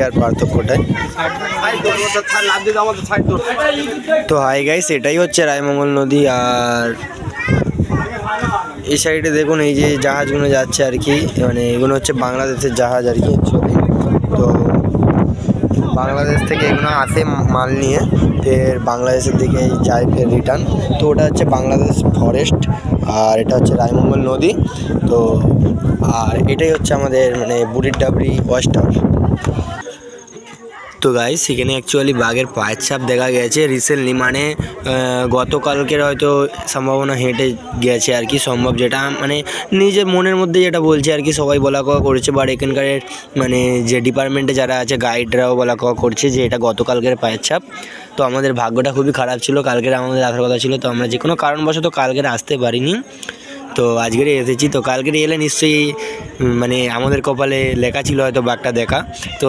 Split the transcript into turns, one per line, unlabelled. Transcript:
আর পার্থক্যটাই। তো hi guys, এটাই হচ্ছে রায়মঙ্গল নদী। আর এই সাইডে দেখুন এই যে জাহাজগুলো যাচ্ছে আর কি, মানে এগুলো হচ্ছে বাংলাদেশের জাহাজ আর কি অ্যাকচুয়ালি। তো বাংলাদেশ থেকে এগুলো আসে মাল নিয়ে, ফের বাংলাদেশের দিকে যায় ফের রিটার্ন। তো ওটা হচ্ছে বাংলাদেশ ফরেস্ট, আর এটা হচ্ছে রায়মঙ্গল নদী। তো আর এটাই হচ্ছে আমাদের মানে বুড়ির ডাবরি ওয়াচ টাওয়ার। তো গাইস, সেখানে অ্যাকচুয়ালি বাঘের পায়ের ছাপ দেখা গেছে রিসেন্টলি, মানে গতকালকের হয়তো সম্ভাবনা হেঁটে গেছে আর কি, সম্ভব, যেটা মানে নিজের মনের মধ্যে যেটা বলছে আর কি, সবাই বলা কওয়া করেছে। বাট এখানকার মানে যে ডিপার্টমেন্টে যারা আছে গাইডরাও বলা কওয়া করছে যে এটা গতকালকের পায়ের ছাপ। তো আমাদের ভাগ্যটা খুবই খারাপ ছিল, কালকের আমাদের আসার কথা ছিল, তো আমরা যে কোনো কারণবশত কালকের আসতে পারিনি। তো আজকেরই এসেছি। তো কালকের এলে নিশ্চয়ই মানে আমাদের কপালে লেখা ছিল হয়তো বাঘটা দেখা। তো